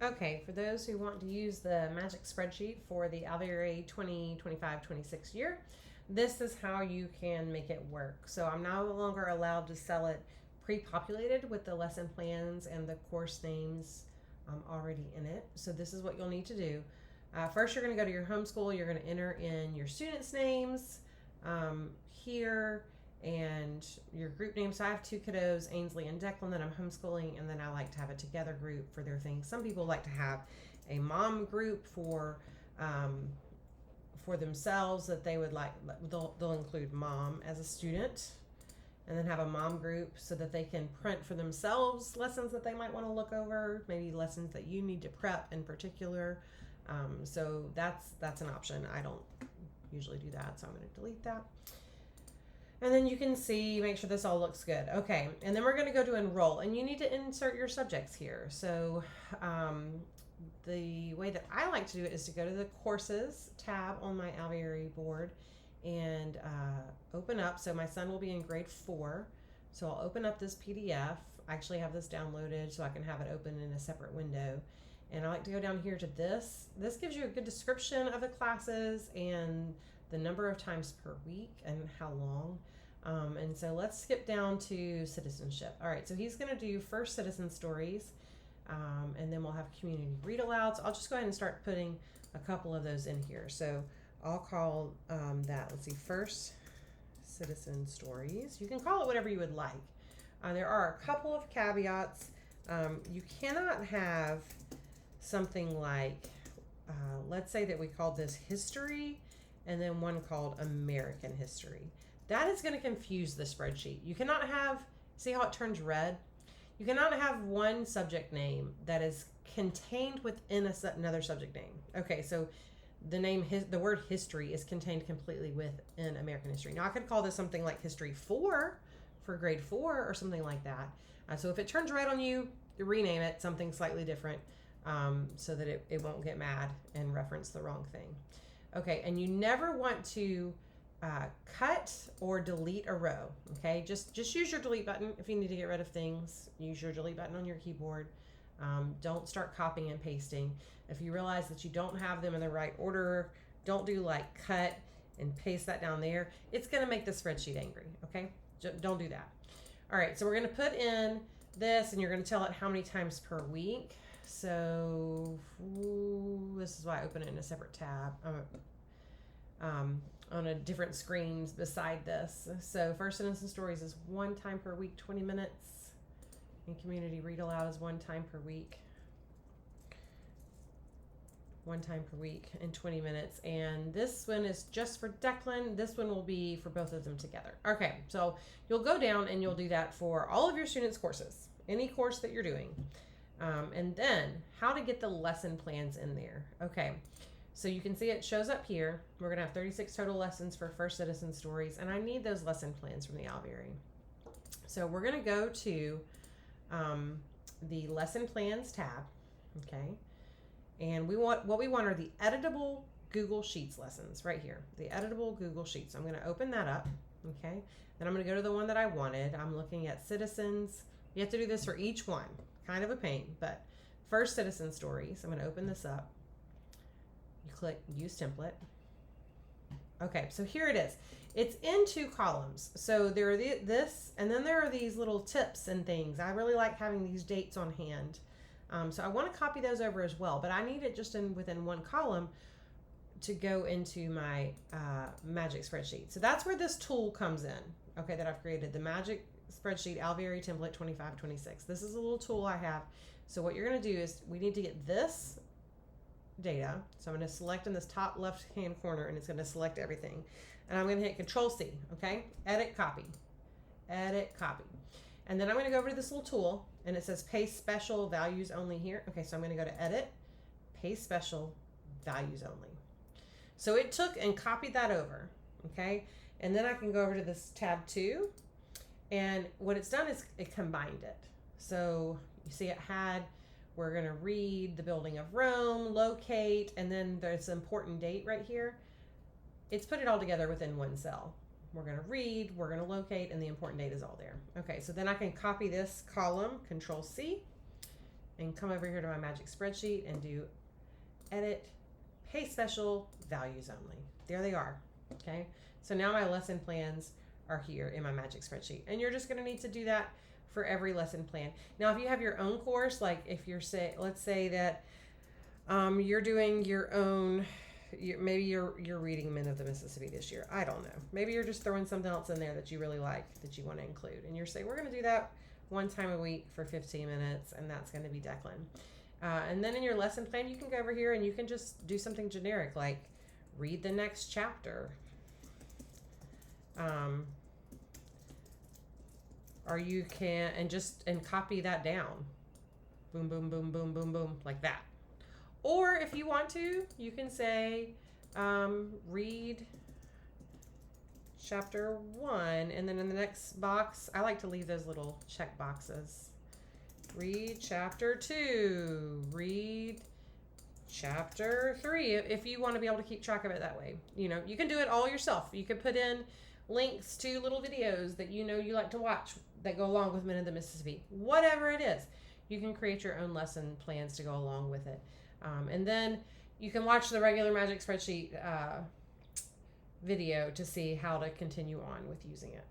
Okay, for those who want to use the magic spreadsheet for the Alveary 2025-26 year, this is how you can make it work. So I'm no longer allowed to sell it pre-populated with the lesson plans and the course names already in it. So this is what you'll need to do. First, you're going to go to your homeschool. You're going to enter in your students' names here and your group names. So I have two kiddos, Ainsley and Declan, that I'm homeschooling, and then I like to have a together group for their things. Some people like to have a mom group for themselves that they would like. They'll include mom as a student, and then have a mom group so that they can print for themselves lessons that they might want to look over, maybe lessons that you need to prep in particular. So that's an option. I don't usually do that, so I'm going to delete that. And then you can see, make sure this all looks good. Okay, and then we're going to go to enroll, and you need to insert your subjects here. So the way that I like to do it is to go to the courses tab on my Alveary board and open up. So my son will be in grade 4. So I'll open up this PDF. I actually have this downloaded so I can have it open in a separate window. And I like to go down here to this. This gives you a good description of the classes and the number of times per week and how long. And so let's skip down to citizenship. All right, so he's going to do first citizen stories, and then we'll have community read alouds. I'll just go ahead and start putting a couple of those in here. So I'll call that, let's see, first citizen stories. You can call it whatever you would like. There are a couple of caveats. You cannot have something like, let's say that we called this history and then one called American history. That is going to confuse the spreadsheet. You cannot have, see how it turns red? You cannot have one subject name that is contained within another subject name. Okay, so the word history is contained completely within American history. Now I could call this something like history 4 for grade 4 or something like that. So if it turns red on you, rename it something slightly different so that it won't get mad and reference the wrong thing. Okay, and you never want to cut or delete a row. Okay, just use your delete button if you need to get rid of things. Use your delete button on your keyboard. Don't start copying and pasting. If you realize that you don't have them in the right order, don't do like cut and paste that down there. It's going to make the spreadsheet angry. Okay, don't do that. All right, so we're going to put in this, and you're going to tell it how many times per week. So this is why I open it in a separate tab. On a different screen beside this. So first citizen stories is 1 time per week, 20 minutes. And community read aloud is 1 time per week. 1 time per week and 20 minutes. And this one is just for Declan. This one will be for both of them together. Okay, so you'll go down and you'll do that for all of your students' courses, any course that you're doing. And then how to get the lesson plans in there. Okay. So you can see it shows up here. We're going to have 36 total lessons for first citizen stories, and I need those lesson plans from the Alveary. So we're going to go to the lesson plans tab, okay? And what we want are the editable Google Sheets lessons right here, the editable Google Sheets. I'm going to open that up, okay? Then I'm going to go to the one that I wanted. I'm looking at citizens. You have to do this for each one, kind of a pain, but first citizen stories. I'm going to open this up. You click use template. Okay, so here it is. It's in 2 columns. So there are this, and then there are these little tips and things. I really like having these dates on hand. So I want to copy those over as well, but I need it just within 1 column to go into my magic spreadsheet. So that's where this tool comes in, okay, that I've created, the magic spreadsheet Alveary template 2526. This is a little tool I have. So what you're going to do is we need to get this data. So I'm going to select in this top left hand corner, and it's going to select everything, and I'm going to hit Control C. Okay, edit copy, and then I'm going to go over to this little tool, and it says paste special values only here. Okay, so I'm going to go to edit, paste special values only. So it took and copied that over. Okay, and then I can go over to this tab 2, and what it's done is it combined it. So you see it had, we're going to read the building of Rome, locate, and then there's an important date right here. It's put it all together within 1 cell. We're going to read, we're going to locate, and the important date is all there. Okay, so then I can copy this column, Control C, and come over here to my magic spreadsheet and do edit, pay special, values only. There they are. Okay, so now my lesson plans are here in my magic spreadsheet, and you're just going to need to do that for every lesson plan. Now, if you have your own course, like if you're let's say that you're doing your own, maybe you're reading Men of the Mississippi this year. I don't know. Maybe you're just throwing something else in there that you really like that you want to include, and you're saying we're going to do that one time a week for 15 minutes, and that's going to be Declan. And then in your lesson plan, you can go over here and you can just do something generic like read the next chapter. Or you can, and copy that down. Boom, boom, boom, boom, boom, boom, like that. Or if you want to, you can say, read chapter 1, and then in the next box, I like to leave those little check boxes. Read chapter 2, read chapter 3, if you want to be able to keep track of it that way. You know, you can do it all yourself. You could put in links to little videos that you know you like to watch that go along with Men of the Mississippi. Whatever it is, you can create your own lesson plans to go along with it. And then you can watch the regular Magic Spreadsheet video to see how to continue on with using it.